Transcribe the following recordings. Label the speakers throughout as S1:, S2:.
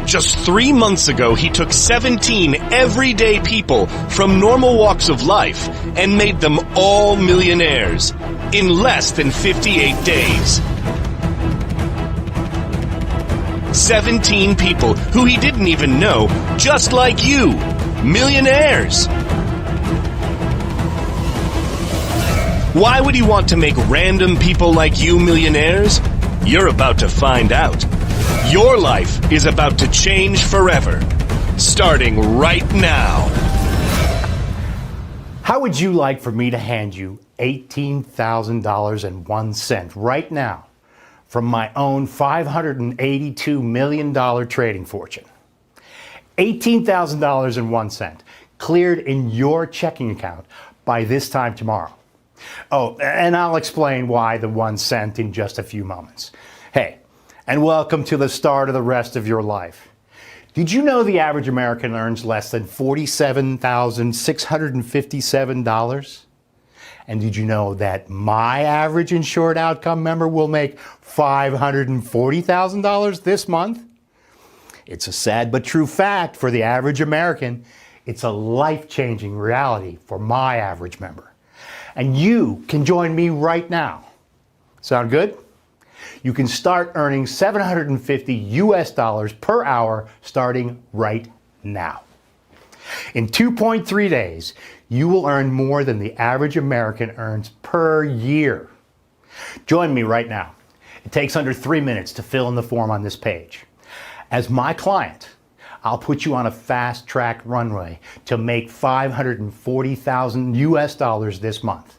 S1: Just 3 months ago, he took 17 everyday people from normal walks of life and made them all millionaires in less than 58 days. 17 people who he didn't even know, just like you, millionaires. Why would he want to make random people like you millionaires? You're about to find out. Your life is about to change forever, starting right now.
S2: How would you like for me to hand you $18,001 right now from my own $582 million trading fortune? $18,001 cleared in your checking account by this time tomorrow. Oh, and I'll explain why the 1 cent in just a few moments. Hey, and welcome to the start of the rest of your life. Did you know the average American earns less than $47,657? And did you know that my average Insured Outcome member will make $540,000 this month? It's a sad but true fact for the average American. It's a life-changing reality for my average member. And you can join me right now. Sound good? You can start earning $750 per hour starting right now. In 2.3 days, you will earn more than the average American earns per year. Join me right now. It takes under 3 minutes to fill in the form on this page. As my client, I'll put you on a fast-track runway to make $540,000 this month.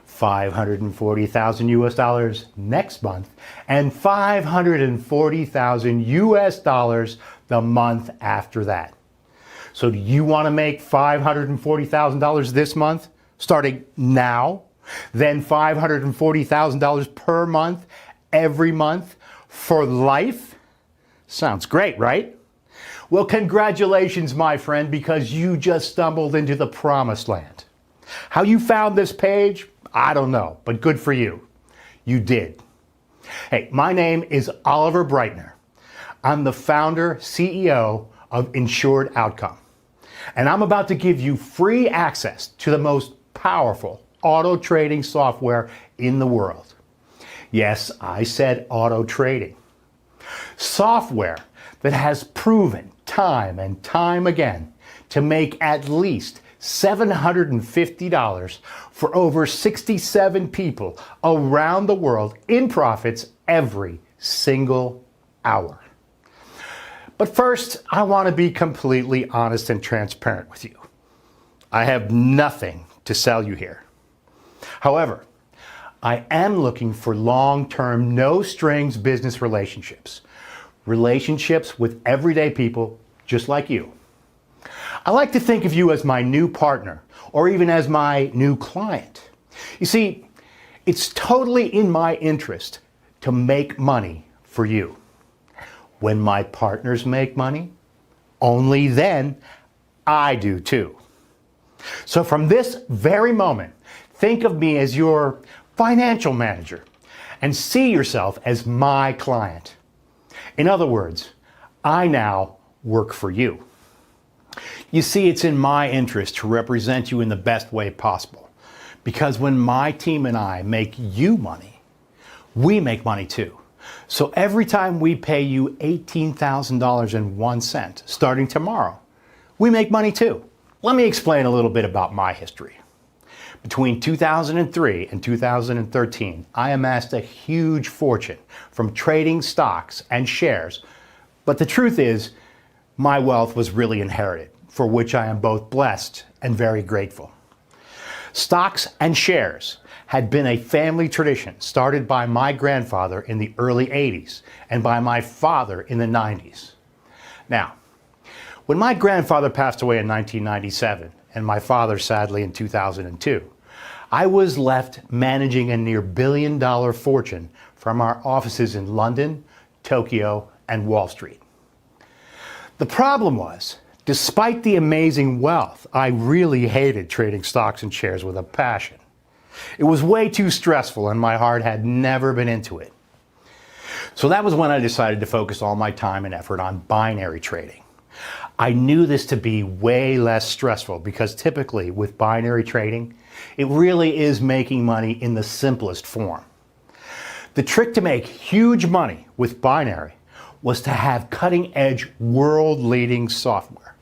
S2: $540,000 next month, and $540,000 the month after that. So do you want to make $540,000 this month, starting now? Then $540,000 per month, every month, for life? Sounds great, right? Well, congratulations, my friend, because you just stumbled into the promised land. How you found this page? I don't know, but good for you. You did. Hey, my name is Oliver Breitner. I'm the founder, CEO of Insured Outcome. And I'm about to give you free access to the most powerful auto trading software in the world. Yes, I said auto trading. Software that has proven time and time again to make at least $750 for over 67 people around the world in profits every single hour. But first, I want to be completely honest and transparent with you. I have nothing to sell you here. However, I am looking for long-term, no-strings business relationships. Relationships with everyday people just like you. I like to think of you as my new partner, or even as my new client. You see, it's totally in my interest to make money for you. When my partners make money, only then I do too. So from this very moment, think of me as your financial manager and see yourself as my client. In other words, I now work for you. You see, it's in my interest to represent you in the best way possible. Because when my team and I make you money, we make money too. So every time we pay you $18,001 starting tomorrow, we make money too. Let me explain a little bit about my history. Between 2003 and 2013, I amassed a huge fortune from trading stocks and shares. But the truth is, my wealth was really inherited, for which I am both blessed and very grateful. Stocks and shares had been a family tradition started by my grandfather in the early 80s and by my father in the 90s. Now, when my grandfather passed away in 1997 and my father sadly in 2002, I was left managing a near billion-dollar fortune from our offices in London, Tokyo, and Wall Street. The problem was, despite the amazing wealth, I really hated trading stocks and shares with a passion. It was way too stressful and my heart had never been into it. So that was when I decided to focus all my time and effort on binary trading. I knew this to be way less stressful because typically with binary trading, it really is making money in the simplest form. The trick to make huge money with binary was to have cutting-edge, world-leading software.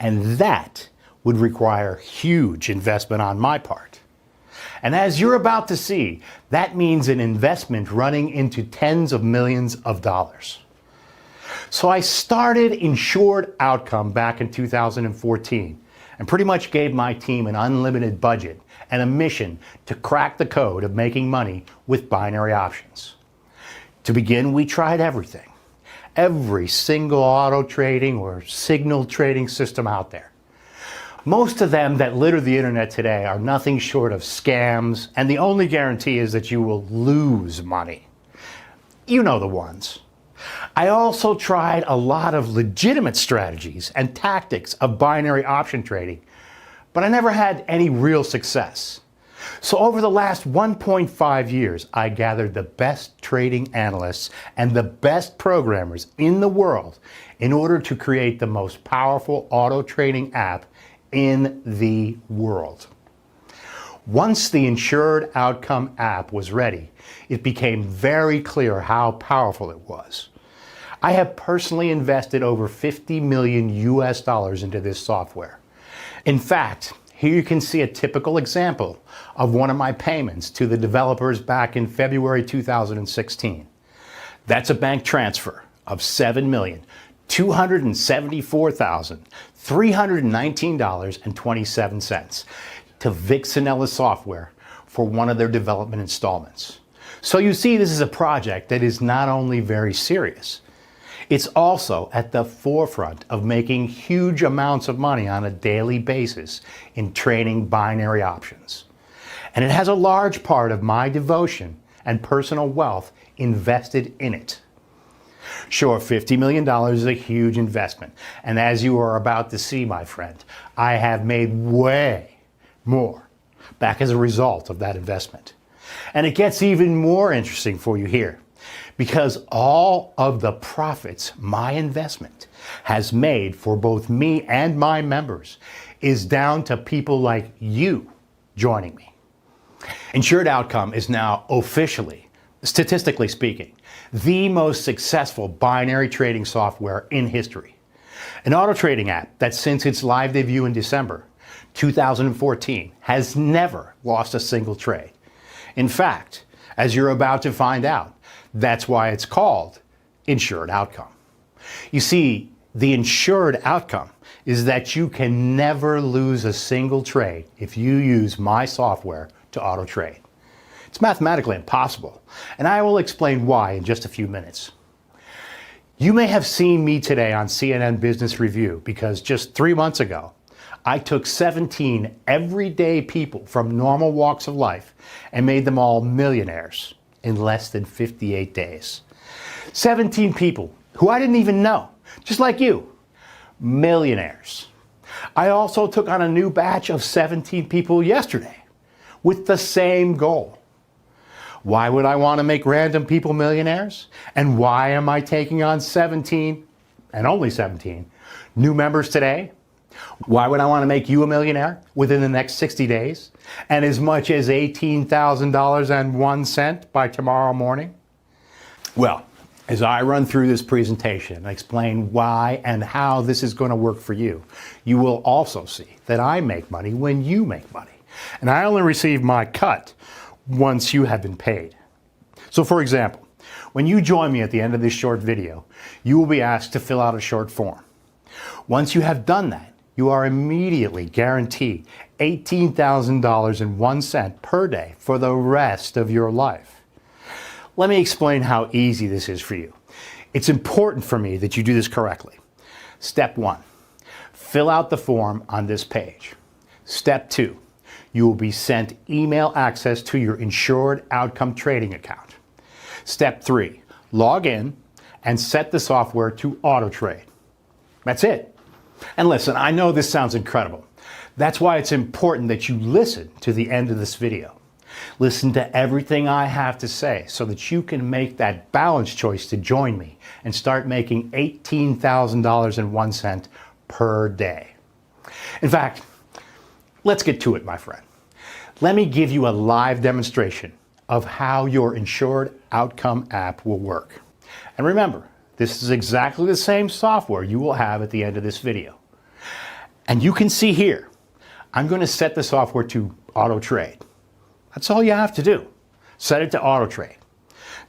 S2: And that would require huge investment on my part. And as you're about to see, that means an investment running into tens of millions of dollars. So I started Insured Outcome back in 2014 and pretty much gave my team an unlimited budget and a mission to crack the code of making money with binary options. To begin, we tried everything. Every single auto trading or signal trading system out there. Most of them that litter the internet today are nothing short of scams, and the only guarantee is that you will lose money. You know the ones. I also tried a lot of legitimate strategies and tactics of binary option trading, but I never had any real success. So over the last 1.5 years, I gathered the best trading analysts and the best programmers in the world in order to create the most powerful auto trading app in the world. Once the Insured Outcome app was ready, it became very clear how powerful it was. I have personally invested over 50 million US dollars into this software. In fact, here you can see a typical example of one of my payments to the developers back in February 2016. That's a bank transfer of $7,274,319.27 to Vixenella Software for one of their development installments. So you see, this is a project that is not only very serious, it's also at the forefront of making huge amounts of money on a daily basis in trading binary options. And it has a large part of my devotion and personal wealth invested in it. Sure, $50 million is a huge investment. And as you are about to see, my friend, I have made way more back as a result of that investment. And it gets even more interesting for you here, because all of the profits my investment has made for both me and my members is down to people like you joining me. Insured Outcome is now officially, statistically speaking, the most successful binary trading software in history. An auto trading app that since its live debut in December 2014 has never lost a single trade. In fact, as you're about to find out, that's why it's called Insured Outcome. You see, the Insured Outcome is that you can never lose a single trade if you use my software to auto trade. It's mathematically impossible, and I will explain why in just a few minutes. You may have seen me today on CNN Business Review because just 3 months ago, I took 17 everyday people from normal walks of life and made them all millionaires in less than 58 days. 17 people who I didn't even know, just like you, millionaires. I also took on a new batch of 17 people yesterday with the same goal. Why would I want to make random people millionaires? And why am I taking on 17, and only 17, new members today? Why would I want to make you a millionaire within the next 60 days and as much as $18,001 by tomorrow morning? Well, as I run through this presentation and explain why and how this is going to work for you, you will also see that I make money when you make money. And I only receive my cut once you have been paid. So for example, when you join me at the end of this short video, you will be asked to fill out a short form. Once you have done that, you are immediately guaranteed $18,001 per day for the rest of your life. Let me explain how easy this is for you. It's important for me that you do this correctly. Step 1, fill out the form on this page. Step 2, you will be sent email access to your Insured Outcome trading account. Step 3, log in and set the software to auto trade. That's it. And listen, I know this sounds incredible. That's why it's important that you listen to the end of this video. Listen to everything I have to say so that you can make that balanced choice to join me and start making $18,001 per day. In fact, let's get to it, my friend. Let me give you a live demonstration of how your Insured Outcome app will work. And remember, this is exactly the same software you will have at the end of this video. And you can see here, I'm going to set the software to auto trade. That's all you have to do. Set it to auto trade.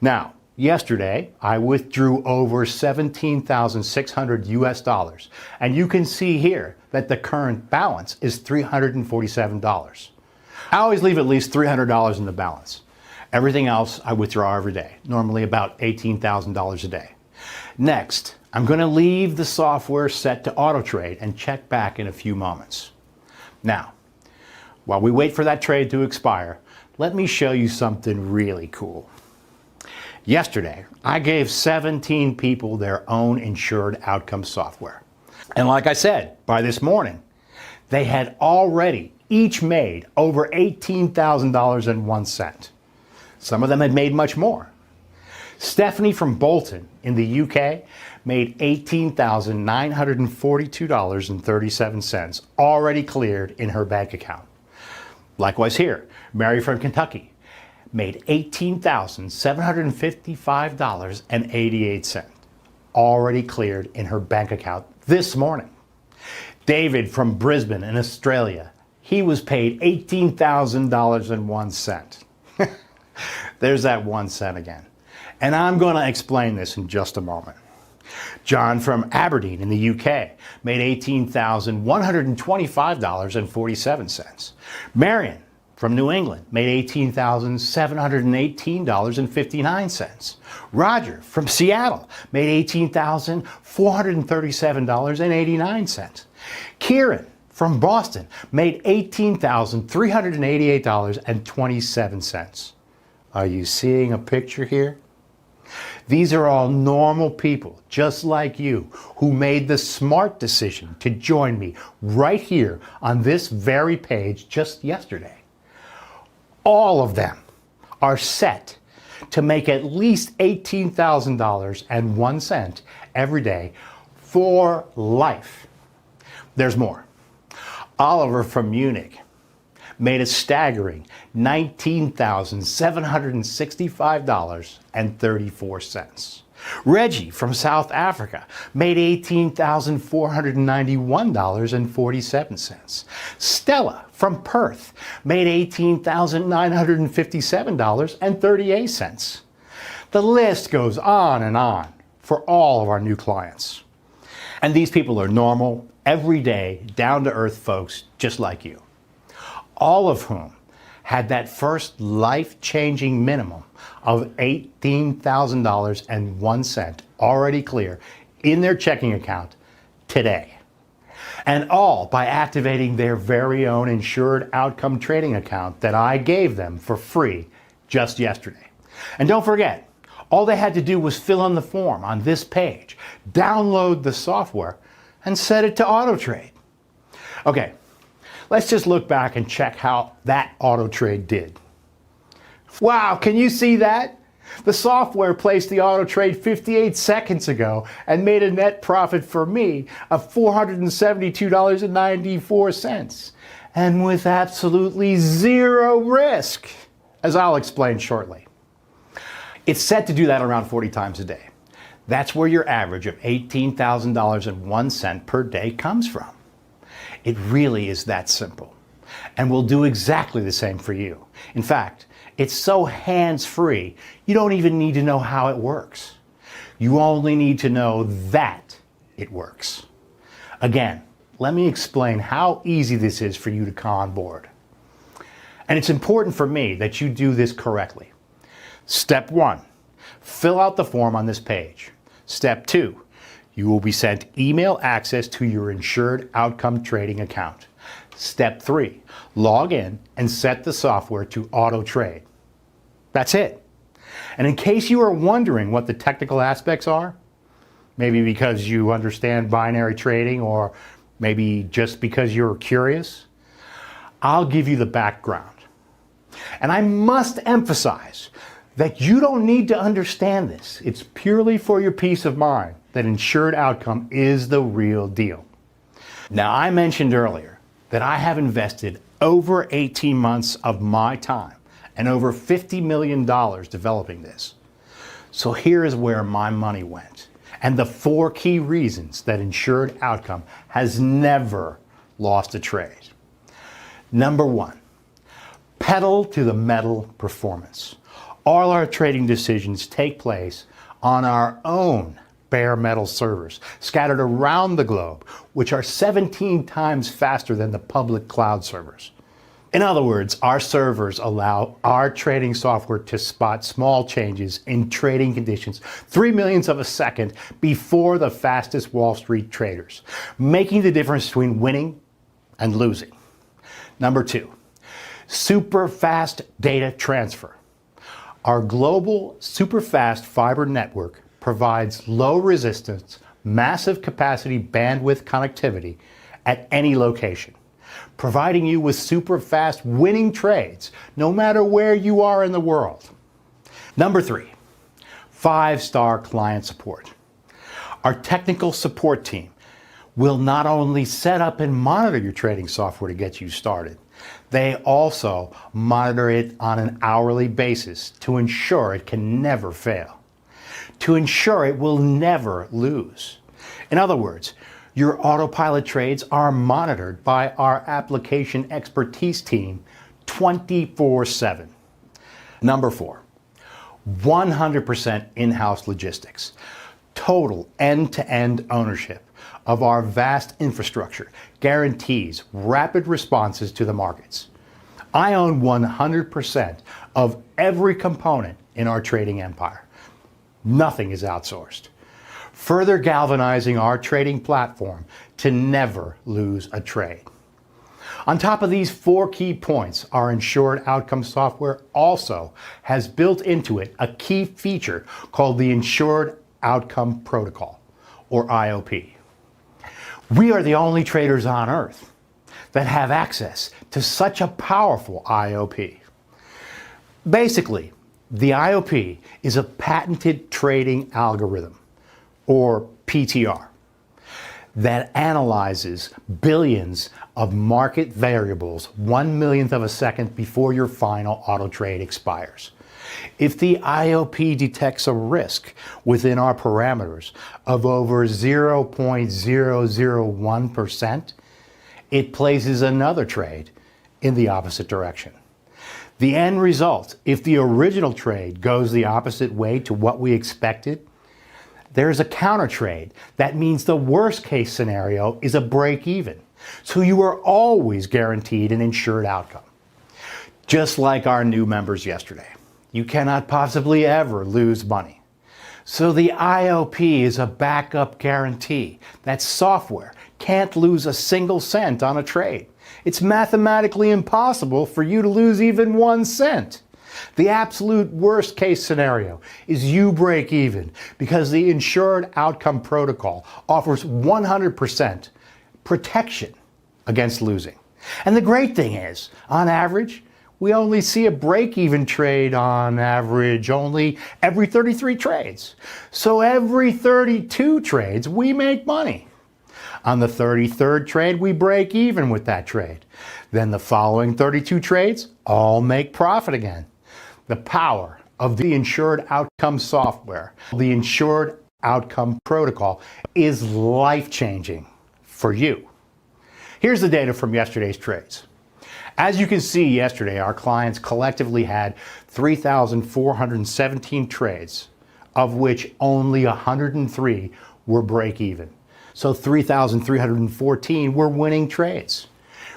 S2: Now, yesterday, I withdrew over 17,600 US dollars. And you can see here that the current balance is $347. I always leave at least $300 in the balance. Everything else I withdraw every day, normally about $18,000 a day. Next, I'm going to leave the software set to auto trade and check back in a few moments. Now, while we wait for that trade to expire, let me show you something really cool. Yesterday, I gave 17 people their own Insured Outcome software. And like I said, by this morning, they had already each made over $18,001. Some of them had made much more. Stephanie from Bolton in the UK made $18,942.37 already cleared in her bank account. Likewise here, Mary from Kentucky made $18,755.88 already cleared in her bank account this morning. David from Brisbane in Australia, he was paid $18,001. There's that 1 cent again. And I'm going to explain this in just a moment. John from Aberdeen in the UK made $18,125.47. Marion from New England made $18,718.59. Roger from Seattle made $18,437.89. Kieran from Boston made $18,388.27. Are you seeing a picture here? These are all normal people, just like you, who made the smart decision to join me right here on this very page just yesterday. All of them are set to make at least $18,001 every day for life. There's more. Oliver from Munich made a staggering $19,765.34. Reggie from South Africa made $18,491.47. Stella from Perth made $18,957.38. The list goes on and on for all of our new clients. And these people are normal, everyday, down-to-earth folks just like you. All of whom had that first life-changing minimum of $18,001 already clear in their checking account today. And all by activating their very own Insured Outcome trading account that I gave them for free just yesterday. And don't forget, all they had to do was fill in the form on this page, download the software, and set it to auto trade. Okay. Let's just look back and check how that auto trade did. Wow, can you see that? The software placed the auto trade 58 seconds ago and made a net profit for me of $472.94, and with absolutely zero risk, as I'll explain shortly. It's set to do that around 40 times a day. That's where your average of $18,001 per day comes from. It really is that simple. And we'll do exactly the same for you. In fact, it's so hands-free, you don't even need to know how it works. You only need to know that it works. Again, let me explain how easy this is for you to come on board. And it's important for me that you do this correctly. Step 1, fill out the form on this page. Step 2, you will be sent email access to your Insured Outcome trading account. Step 3, log in and set the software to auto trade. That's it. And in case you are wondering what the technical aspects are, maybe because you understand binary trading or maybe just because you're curious, I'll give you the background. And I must emphasize that you don't need to understand this. It's purely for your peace of mind that Insured Outcome is the real deal. Now, I mentioned earlier that I have invested over 18 months of my time and over $50 million developing this. So here is where my money went, and the 4 key reasons that Insured Outcome has never lost a trade. Number 1, pedal to the metal performance. All our trading decisions take place on our own bare metal servers scattered around the globe, which are 17 times faster than the public cloud servers. In other words, our servers allow our trading software to spot small changes in trading conditions 3 millionths of a second before the fastest Wall Street traders, making the difference between winning and losing. Number 2, super fast data transfer. Our global super fast fiber network provides low resistance, massive capacity bandwidth connectivity at any location, providing you with super fast winning trades no matter where you are in the world. Number 3, 5-star client support. Our technical support team will not only set up and monitor your trading software to get you started, they also monitor it on an hourly basis to ensure it can never fail, to ensure it will never lose. In other words, your autopilot trades are monitored by our application expertise team 24/7. Number 4, 100% in-house logistics. Total end-to-end ownership of our vast infrastructure guarantees rapid responses to the markets. I own 100% of every component in our trading empire. Nothing is outsourced, further galvanizing our trading platform to never lose a trade. On top of these 4 key points, our Insured Outcome software also has built into it a key feature called the Insured Outcome Protocol, or IOP. We are the only traders on earth that have access to such a powerful IOP. Basically, the IOP is a patented trading algorithm, or PTR, that analyzes billions of market variables 1 millionth of a second before your final auto trade expires. If the IOP detects a risk within our parameters of over 0.001%, it places another trade in the opposite direction. The end result, if the original trade goes the opposite way to what we expected, there's a counter trade. That means the worst case scenario is a break even. So you are always guaranteed an insured outcome. Just like our new members yesterday, you cannot possibly ever lose money. So the IOP is a backup guarantee that software can't lose a single cent on a trade. It's mathematically impossible for you to lose even 1 cent. The absolute worst case scenario is you break even because the Insured Outcome Protocol offers 100% protection against losing. And the great thing is, on average, we only see a break-even trade on average only every 33 trades. So every 32 trades, we make money. On the 33rd trade, we break even with that trade. Then the following 32 trades all make profit again. The power of the Insured Outcome software, the Insured Outcome Protocol, is life-changing for you. Here's the data from yesterday's trades. As you can see, yesterday our clients collectively had 3,417 trades, of which only 103 were break-even. So 3,314 were winning trades.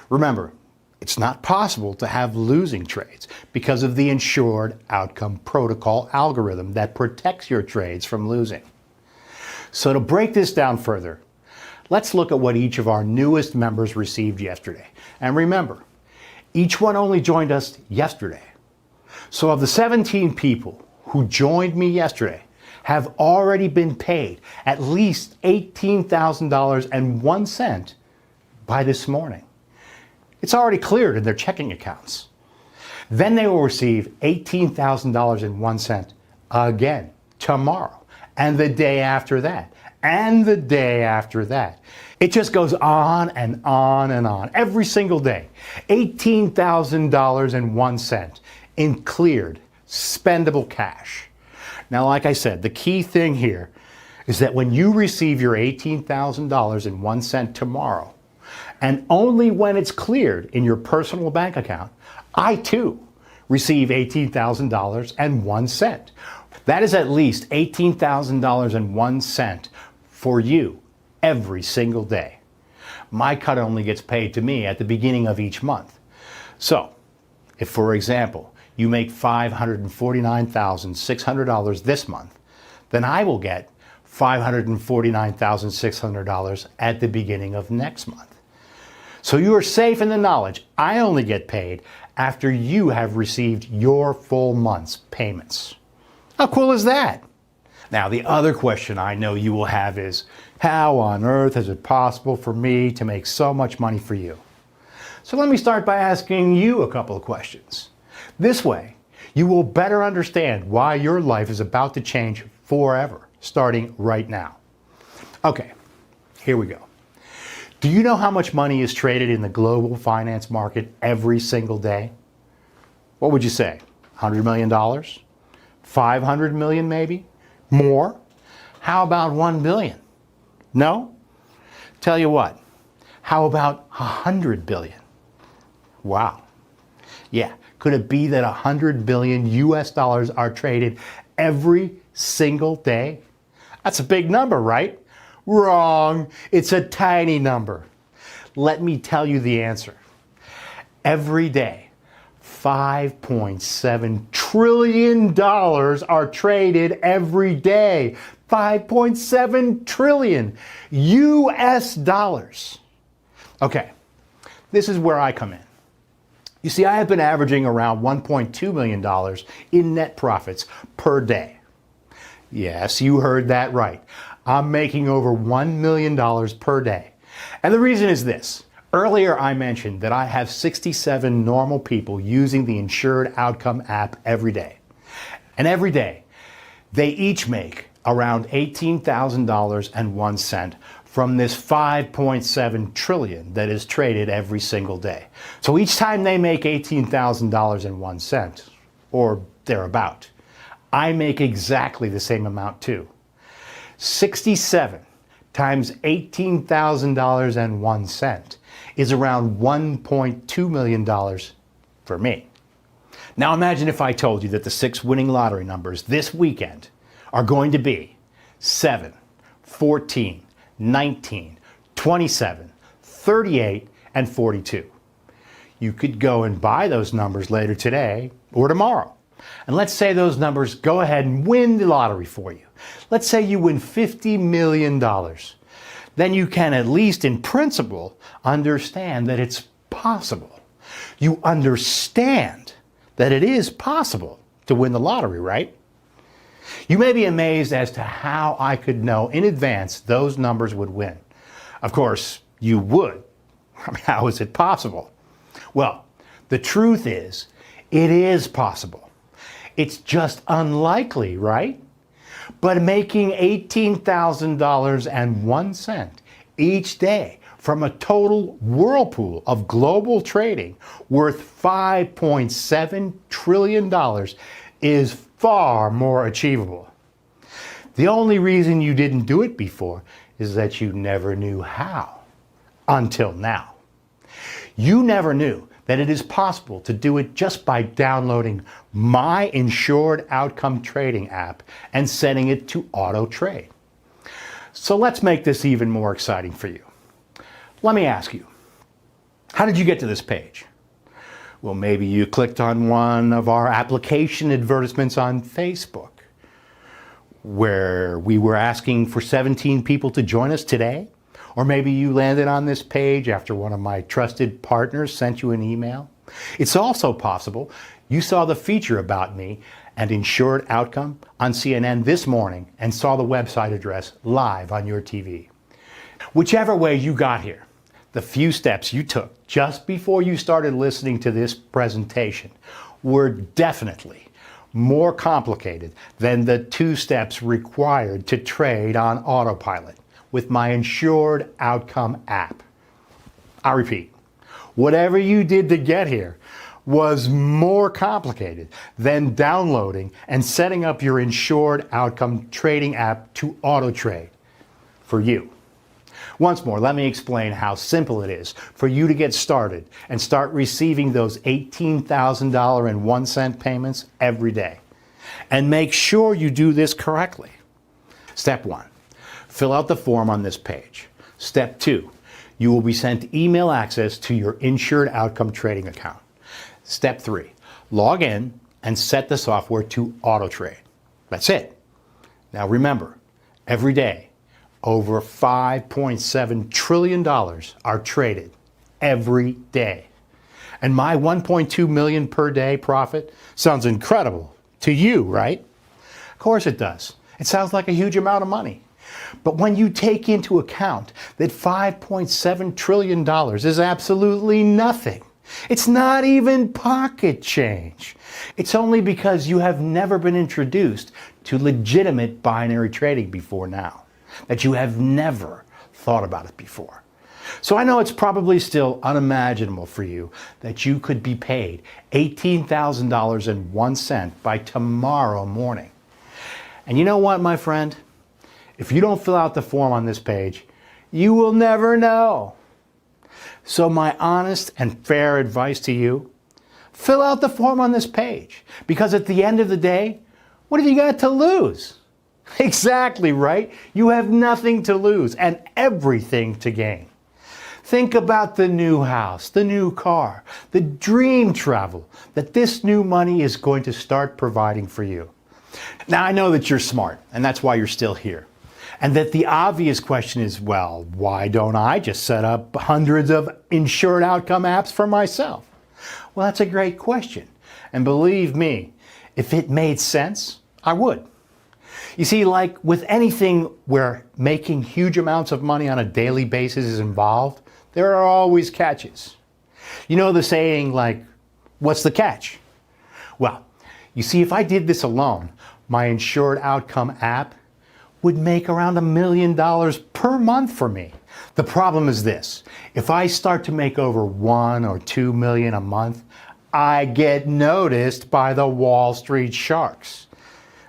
S2: Remember, it's not possible to have losing trades because of the Insured Outcome Protocol algorithm that protects your trades from losing. So to break this down further, let's look at what each of our newest members received yesterday. And remember, each one only joined us yesterday. So of the 17 people who joined me yesterday have already been paid at least $18,001 by this morning. It's already cleared in their checking accounts. Then they will receive $18,000.01 again tomorrow, and the day after that, and the day after that. It just goes on and on and on every single day. $18,000.01 in cleared, spendable cash. Now, like I said, the key thing here is that when you receive your $18,000.01 tomorrow, and only when it's cleared in your personal bank account, I too receive $18,000.01. That is at least $18,000.01 for you every single day. My cut only gets paid to me at the beginning of each month. So, if for example, you make $549,600 this month, then I will get $549,600 at the beginning of next month. So you are safe in the knowledge I only get paid after you have received your full month's payments. How cool is that? Now, the other question I know you will have is, how on earth is it possible for me to make so much money for you? So let me start by asking you a couple of questions. This way, you will better understand why your life is about to change forever, starting right now. Okay, here we go. Do you know how much money is traded in the global finance market every single day? What would you say? $100 million? 500 million maybe? More? How about 1 billion? No? Tell you what, how about 100 billion? Wow. Yeah, could it be that 100 billion US dollars are traded every single day? That's a big number, right? Wrong. It's a tiny number. Let me tell you the answer. Every day, $5.7 trillion are traded every day. 5.7 trillion US dollars. Okay, this is where I come in. You see, I have been averaging around $1.2 million in net profits per day. Yes, you heard that right. I'm making over $1 million per day. And the reason is this. Earlier I mentioned that I have 67 normal people using the Insured Outcome app every day. And every day, they each make around $18,000.01 from this 5.7 trillion that is traded every single day. So each time they make $18,000.01, or thereabout, I make exactly the same amount too. 67 times $18,000.01 is around $1.2 million for me. Now imagine if I told you that the 6 winning lottery numbers this weekend are going to be 7, 14, 19, 27, 38, and 42. You could go and buy those numbers later today or tomorrow. And let's say those numbers go ahead and win the lottery for you. Let's say you win $50 million. Then you can, at least in principle, understand that it's possible. You understand that it is possible to win the lottery, right? You may be amazed as to how I could know in advance those numbers would win. Of course, you would. I mean, how is it possible? Well, the truth is, it is possible. It's just unlikely, right? But making $18,000.01 each day from a total whirlpool of global trading worth $5.7 trillion is far more achievable. The only reason you didn't do it before is that you never knew how, until now. You never knew that it is possible to do it just by downloading my Insured Outcome trading app and setting it to auto trade. So let's make this even more exciting for you. Let me ask you, how did you get to this page? Well, maybe you clicked on one of our application advertisements on Facebook, where we were asking for 17 people to join us today. Or maybe you landed on this page after one of my trusted partners sent you an email. It's also possible you saw the feature about me and Insured Outcome on CNN this morning and saw the website address live on your TV. Whichever way you got here, the few steps you took just before you started listening to this presentation were definitely more complicated than the 2 steps required to trade on autopilot with my Insured Outcome app. I repeat, whatever you did to get here was more complicated than downloading and setting up your Insured Outcome trading app to auto trade for you. Once more, let me explain how simple it is for you to get started and start receiving those $18,000.01 payments every day. And make sure you do this correctly. Step 1, fill out the form on this page. Step 2, you will be sent email access to your Insured Outcome trading account. Step 3, log in and set the software to auto trade. That's it. Now remember, every day, over $5.7 trillion are traded every day. And my 1.2 million per day profit sounds incredible to you, right? Of course it does. It sounds like a huge amount of money. But when you take into account that $5.7 trillion is absolutely nothing, it's not even pocket change. It's only because you have never been introduced to legitimate binary trading before now, that you have never thought about it before. So I know it's probably still unimaginable for you that you could be paid $18,000.01 by tomorrow morning. And you know what, my friend? If you don't fill out the form on this page, you will never know. So my honest and fair advice to you, fill out the form on this page. Because at the end of the day, what have you got to lose? Exactly right. You have nothing to lose and everything to gain. Think about the new house, the new car, the dream travel that this new money is going to start providing for you. Now, I know that you're smart, and that's why you're still here. And that the obvious question is, well, why don't I just set up hundreds of Insured Outcome apps for myself? Well, that's a great question. And believe me, if it made sense, I would. You see, like with anything where making huge amounts of money on a daily basis is involved, there are always catches. You know the saying, like, what's the catch? Well, you see, if I did this alone, my Insured Outcome app would make around $1 million per month for me. The problem is this: if I start to make over 1 or 2 million a month, I get noticed by the Wall Street sharks.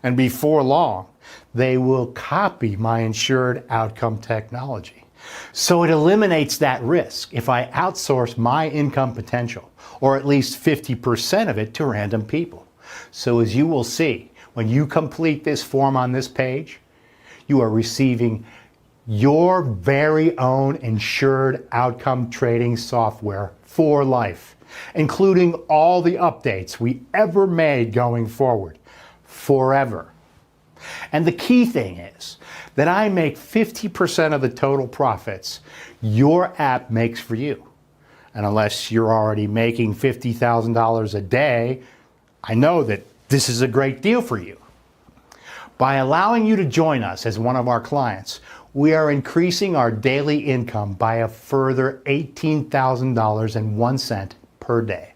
S2: And before long, they will copy my Insured Outcome technology. So it eliminates that risk if I outsource my income potential, or at least 50% of it, to random people. So as you will see, when you complete this form on this page, you are receiving your very own Insured Outcome trading software for life, including all the updates we ever made going forward, forever. And the key thing is that I make 50% of the total profits your app makes for you. And unless you're already making $50,000 a day, I know that this is a great deal for you. By allowing you to join us as one of our clients, we are increasing our daily income by a further $18,000.01 per day.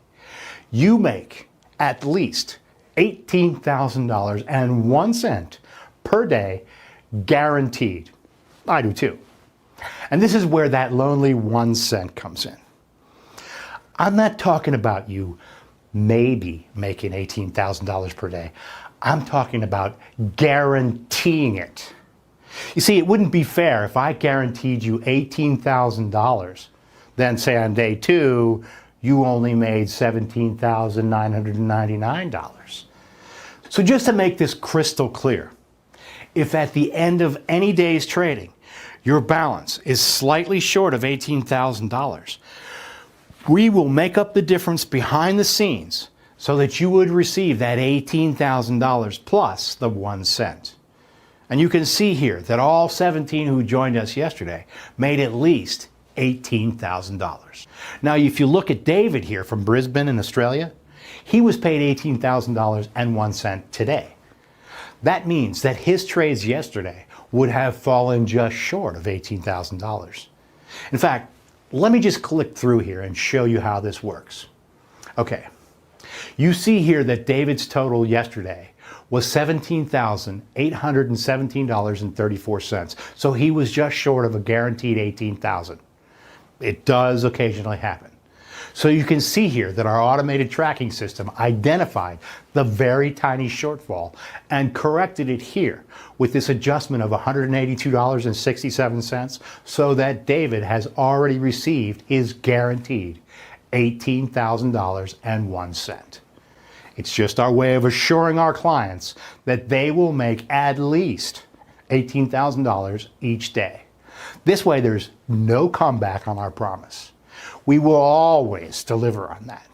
S2: You make at least $18,000.01 per day, guaranteed. I do too. And this is where that lonely 1 cent comes in. I'm not talking about you maybe making $18,000 per day. I'm talking about guaranteeing it. You see, it wouldn't be fair if I guaranteed you $18,000, then say on day 2, you only made $17,999. So just to make this crystal clear, if at the end of any day's trading, your balance is slightly short of $18,000, we will make up the difference behind the scenes so that you would receive that $18,000 plus the 1 cent. And you can see here that all 17 who joined us yesterday made at least $18,000. Now, if you look at David here from Brisbane in Australia, he was paid $18,000.01 today. That means that his trades yesterday would have fallen just short of $18,000. In fact, let me just click through here and show you how this works. Okay. You see here that David's total yesterday was $17,817.34. So he was just short of a guaranteed $18,000. It does occasionally happen. So you can see here that our automated tracking system identified the very tiny shortfall and corrected it here with this adjustment of $182.67 so that David has already received his guaranteed $18,000.01. It's just our way of assuring our clients that they will make at least $18,000 each day. This way there's no comeback on our promise. We will always deliver on that.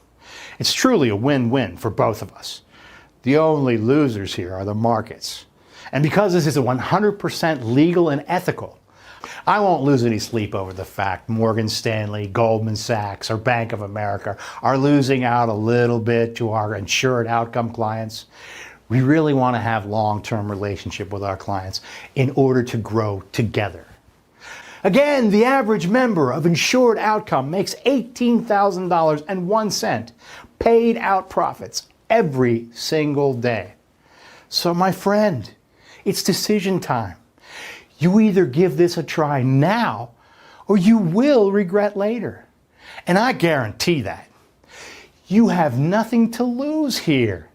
S2: It's truly a win-win for both of us. The only losers here are the markets. And because this is 100% legal and ethical, I won't lose any sleep over the fact Morgan Stanley, Goldman Sachs, or Bank of America are losing out a little bit to our Insured Outcome clients. We really want to have long-term relationship with our clients in order to grow together. Again, the average member of Insured Outcome makes $18,000.01 paid out profits every single day. So my friend, it's decision time. You either give this a try now or you will regret later. And I guarantee that. You have nothing to lose here.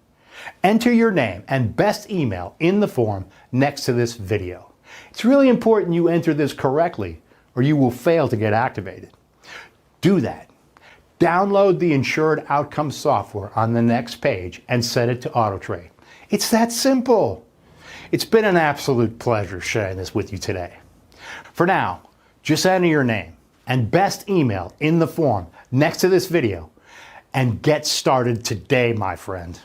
S2: Enter your name and best email in the form next to this video. It's really important you enter this correctly or you will fail to get activated. Do that. Download the Insured Outcome software on the next page and set it to auto trade. It's that simple. It's been an absolute pleasure sharing this with you today. For now, just enter your name and best email in the form next to this video and get started today, my friend.